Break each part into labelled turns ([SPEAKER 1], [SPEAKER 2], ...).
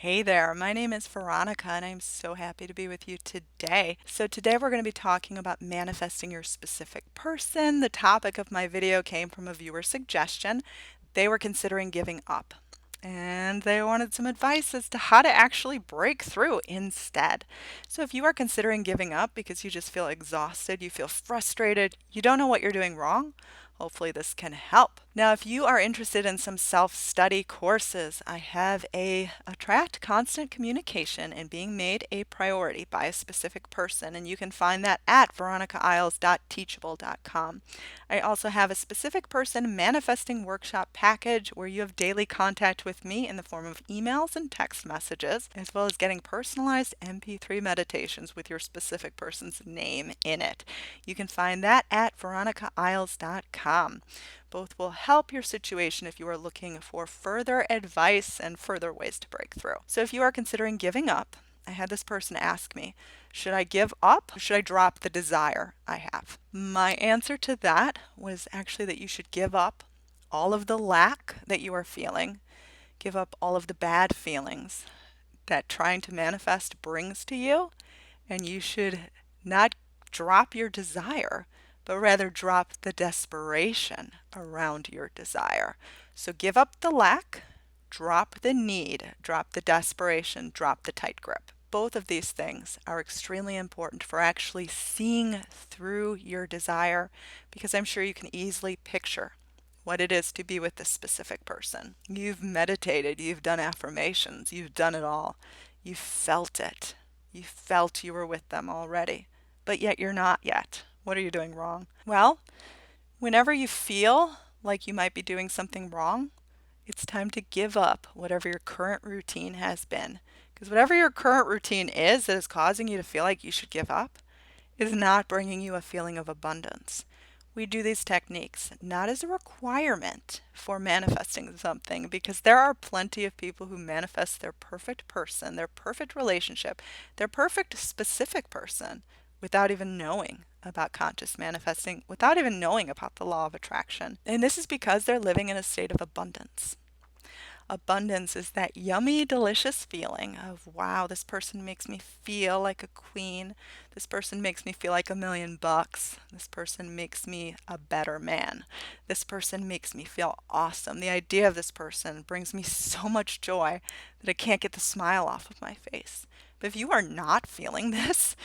[SPEAKER 1] Hey there, my name is Veronica and I'm so happy to be with you today. So, today we're going to be talking about manifesting your specific person. The topic of my video came from a viewer suggestion. They were considering giving up and they wanted some advice as to how to actually break through instead. So, if you are considering giving up because you just feel exhausted, you feel frustrated, you don't know what you're doing wrong, hopefully, this can help. Now, if you are interested in some self study courses, I have a Attract Constant Communication and Being Made a Priority by a Specific Person, and you can find that at veronicaisles.teachable.com. I also have a Specific Person Manifesting Workshop package where you have daily contact with me in the form of emails and text messages, as well as getting personalized MP3 meditations with your specific person's name in it. You can find that at veronicaisles.com. Both will help your situation if you are looking for further advice and further ways to break through. So if you are considering giving up, I had this person ask me, should I give up or should I drop the desire I have? My answer to that was actually that you should give up all of the lack that you are feeling, give up all of the bad feelings that trying to manifest brings to you, and you should not drop your desire, but rather drop the desperation around your desire. So give up the lack, drop the need, drop the desperation, drop the tight grip. Both of these things are extremely important for actually seeing through your desire, because I'm sure you can easily picture what it is to be with this specific person. You've meditated, you've done affirmations, you've done it all. You felt it. You felt you were with them already, but yet you're not yet. What are you doing wrong? Well, whenever you feel like you might be doing something wrong, it's time to give up whatever your current routine has been. Because whatever your current routine is that is causing you to feel like you should give up is not bringing you a feeling of abundance. We do these techniques not as a requirement for manifesting something, because there are plenty of people who manifest their perfect person, their perfect relationship, their perfect specific person without even knowing about conscious manifesting, without even knowing about the law of attraction. And this is because they're living in a state of abundance. Abundance is that yummy, delicious feeling of, wow, this person makes me feel like a queen. This person makes me feel like $1,000,000. This person makes me a better man. This person makes me feel awesome. The idea of this person brings me so much joy that I can't get the smile off of my face. But if you are not feeling this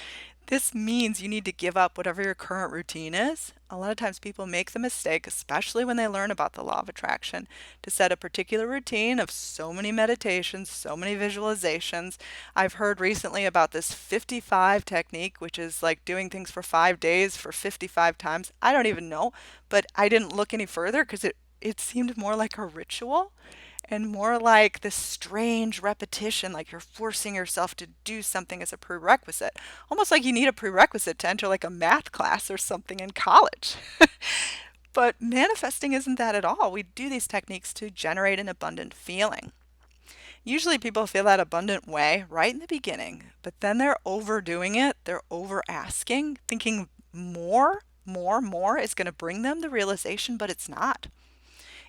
[SPEAKER 1] means you need to give up whatever your current routine is. A lot of times people make the mistake, especially when they learn about the law of attraction, to set a particular routine of so many meditations, so many visualizations. I've heard recently about this 55 technique, which is like doing things for 5 days for 55 times. I don't even know, but I didn't look any further because it seemed more like a ritual and more like this strange repetition, like you're forcing yourself to do something as a prerequisite, almost like you need a prerequisite to enter like a math class or something in college. But manifesting isn't that at all. We do these techniques to generate an abundant feeling. Usually people feel that abundant way right in the beginning, but then they're overdoing it, they're over asking, thinking more is going to bring them the realization, but it's not.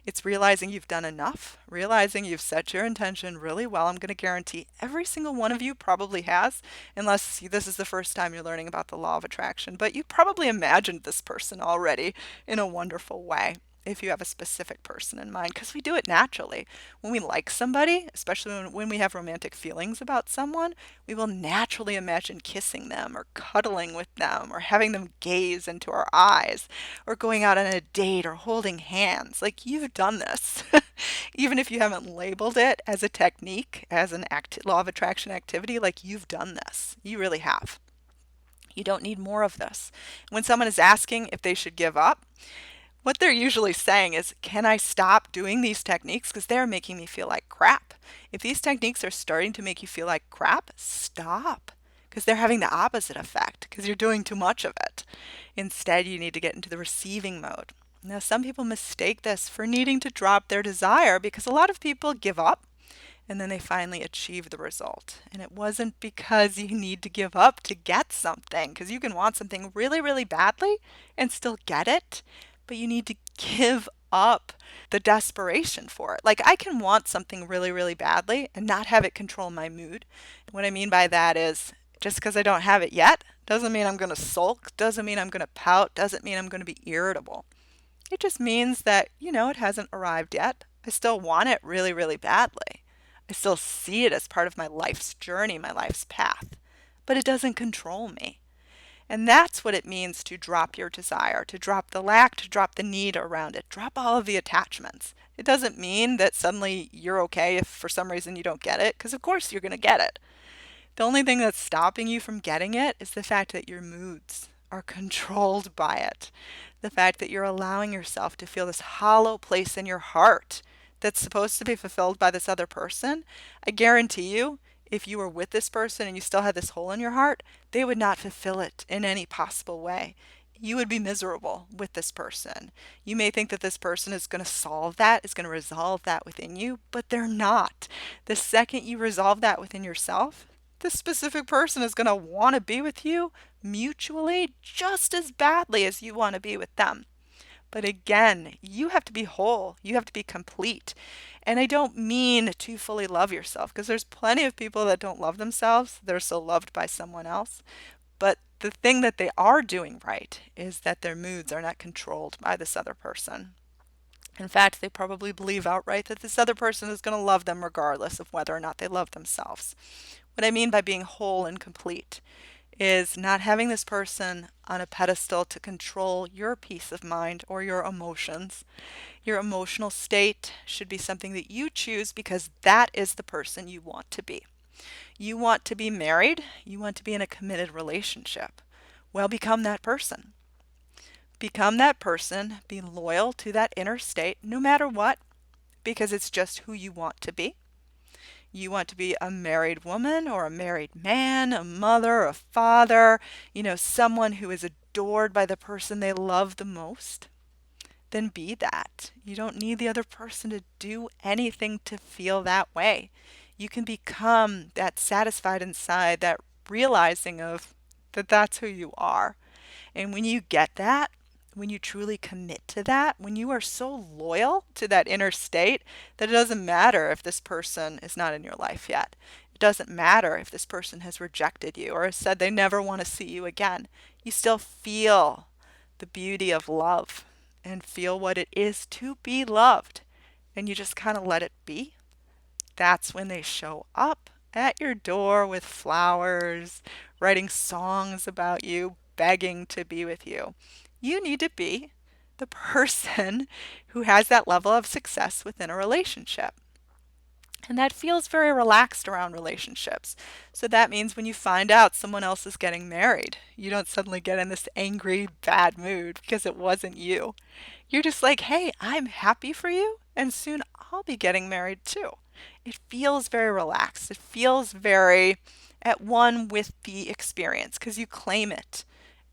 [SPEAKER 1] It's realizing you've done enough, realizing you've set your intention really well. I'm going to guarantee every single one of you probably has, unless this is the first time you're learning about the law of attraction. But you probably imagined this person already in a wonderful way if you have a specific person in mind, because we do it naturally. When we like somebody, especially when we have romantic feelings about someone, we will naturally imagine kissing them or cuddling with them or having them gaze into our eyes or going out on a date or holding hands. Like, you've done this. Even if you haven't labeled it as a technique, as an law of attraction activity, like, you've done this. You really have. You don't need more of this. When someone is asking if they should give up, what they're usually saying is, can I stop doing these techniques because they're making me feel like crap? If these techniques are starting to make you feel like crap, stop, because they're having the opposite effect because you're doing too much of it. Instead, you need to get into the receiving mode. Now, some people mistake this for needing to drop their desire, because a lot of people give up and then they finally achieve the result. And it wasn't because you need to give up to get something, because you can want something really, really badly and still get it. but you need to give up the desperation for it. Like, I can want something really, really badly and not have it control my mood. What I mean by that is just because I don't have it yet doesn't mean I'm going to sulk, doesn't mean I'm going to pout, doesn't mean I'm going to be irritable. It just means that, it hasn't arrived yet. I still want it really, really badly. I still see it as part of my life's journey, my life's path, but it doesn't control me. And that's what it means to drop your desire, to drop the lack, to drop the need around it, drop all of the attachments. It doesn't mean that suddenly you're okay if for some reason you don't get it, because of course you're going to get it. The only thing that's stopping you from getting it is the fact that your moods are controlled by it. The fact that you're allowing yourself to feel this hollow place in your heart that's supposed to be fulfilled by this other person. I guarantee you, if you were with this person and you still had this hole in your heart, they would not fulfill it in any possible way. You would be miserable with this person. You may think that this person is going to solve that, is going to resolve that within you, but they're not. The second you resolve that within yourself, this specific person is going to want to be with you mutually just as badly as you want to be with them. But again, you have to be whole. You have to be complete. And I don't mean to fully love yourself, because there's plenty of people that don't love themselves. They're so loved by someone else. But the thing that they are doing right is that their moods are not controlled by this other person. In fact, they probably believe outright that this other person is going to love them regardless of whether or not they love themselves. What I mean by being whole and complete is not having this person on a pedestal to control your peace of mind or your emotions. Your emotional state should be something that you choose because that is the person you want to be. You want to be married, you want to be in a committed relationship. Well, become that person. Become that person, be loyal to that inner state no matter what, because it's just who you want to be. You want to be a married woman or a married man, a mother, a father, someone who is adored by the person they love the most. Then be that. You don't need the other person to do anything to feel that way. You can become that satisfied inside, that realizing of that that's who you are. And when you get that, when you truly commit to that, when you are so loyal to that inner state that it doesn't matter if this person is not in your life yet. It doesn't matter if this person has rejected you or has said they never want to see you again. You still feel the beauty of love and feel what it is to be loved. And you just kind of let it be. That's when they show up at your door with flowers, writing songs about you, begging to be with you. You need to be the person who has that level of success within a relationship. And that feels very relaxed around relationships. So that means when you find out someone else is getting married, you don't suddenly get in this angry, bad mood because it wasn't you. You're just like, hey, I'm happy for you, and soon I'll be getting married too. It feels very relaxed. It feels very at one with the experience because you claim it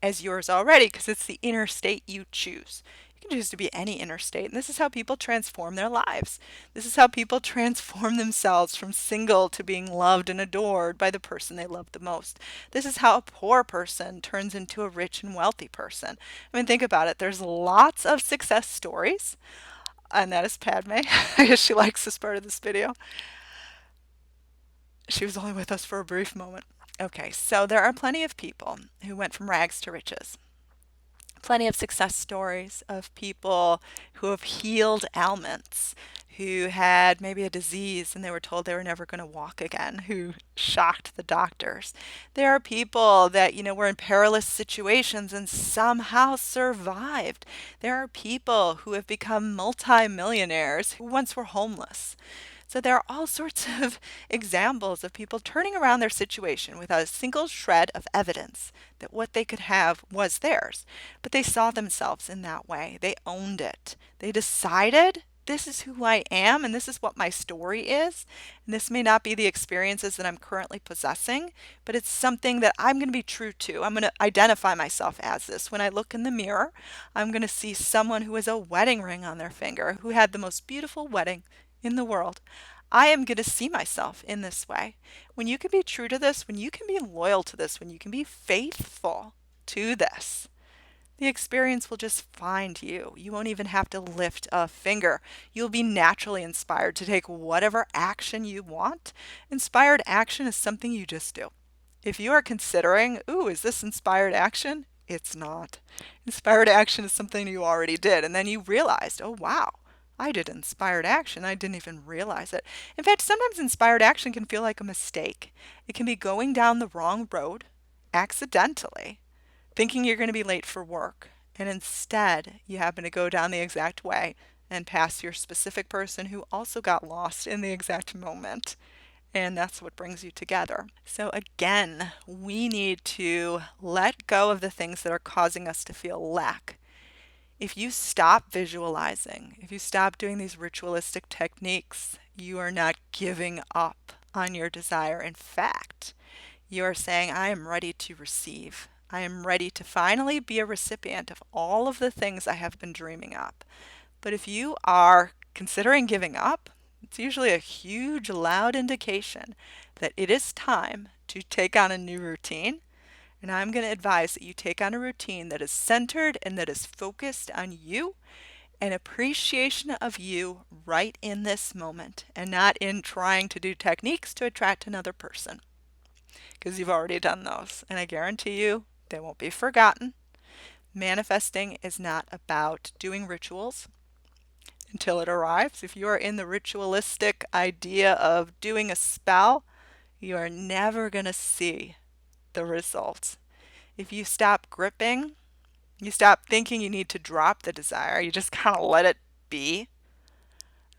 [SPEAKER 1] as yours already because it's the inner state you choose. You can choose to be any inner state, and this is how people transform their lives. This is how people transform themselves from single to being loved and adored by the person they love the most. This is how a poor person turns into a rich and wealthy person. I mean, think about it. There's lots of success stories, and that is Padme. I guess she likes this part of this video. She was only with us for a brief moment. Okay, so there are plenty of people who went from rags to riches. Plenty of success stories of people who have healed ailments, who had maybe a disease and they were told they were never going to walk again, who shocked the doctors. There are people that, were in perilous situations and somehow survived. There are people who have become multimillionaires who once were homeless. So there are all sorts of examples of people turning around their situation without a single shred of evidence that what they could have was theirs. But they saw themselves in that way. They owned it. They decided this is who I am and this is what my story is. And this may not be the experiences that I'm currently possessing, but it's something that I'm going to be true to. I'm going to identify myself as this. When I look in the mirror, I'm going to see someone who has a wedding ring on their finger, who had the most beautiful wedding in the world. I am going to see myself in this way. When you can be true to this, when you can be loyal to this, when you can be faithful to this, The experience will just find you. You won't even have to lift a finger. You'll be naturally inspired to take whatever action you want. Inspired action is something you just do. If you are considering, ooh, is this inspired action? It's not. Inspired action is something you already did, and then you realized, oh, wow, I did inspired action. I didn't even realize it. In fact, sometimes inspired action can feel like a mistake. It can be going down the wrong road accidentally, thinking you're going to be late for work, and instead you happen to go down the exact way and pass your specific person who also got lost in the exact moment. And that's what brings you together. So, again, we need to let go of the things that are causing us to feel lack. If you stop visualizing, if you stop doing these ritualistic techniques, you are not giving up on your desire. In fact, you are saying, I am ready to receive. I am ready to finally be a recipient of all of the things I have been dreaming up. But if you are considering giving up, it's usually a huge, loud indication that it is time to take on a new routine. And I'm going to advise that you take on a routine that is centered and that is focused on you and appreciation of you right in this moment and not in trying to do techniques to attract another person, because you've already done those. And I guarantee you they won't be forgotten. Manifesting is not about doing rituals until it arrives. If you are in the ritualistic idea of doing a spell, you are never going to see the results. If you stop gripping, you stop thinking you need to drop the desire, you just kind of let it be,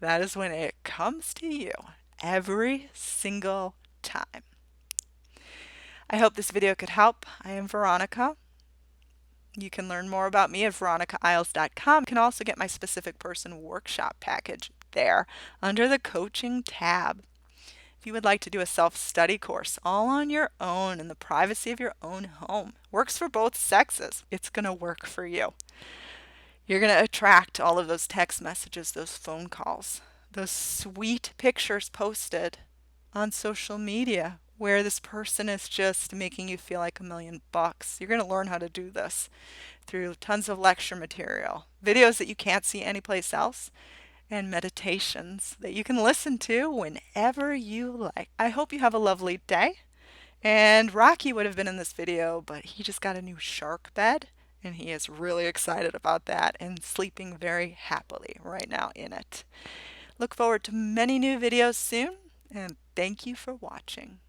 [SPEAKER 1] that is when it comes to you every single time. I hope this video could help. I am Veronica. You can learn more about me at veronicaisles.com. You can also get my specific person workshop package there under the coaching tab. If you would like to do a self-study course all on your own in the privacy of your own home, works for both sexes, it's going to work for you. You're going to attract all of those text messages, those phone calls, those sweet pictures posted on social media where this person is just making you feel like $1,000,000. You're going to learn how to do this through tons of lecture material, videos that you can't see anyplace else, and meditations that you can listen to whenever you like. I hope you have a lovely day. And Rocky would have been in this video, but he just got a new shark bed, and he is really excited about that and sleeping very happily right now in it. Look forward to many new videos soon, and thank you for watching.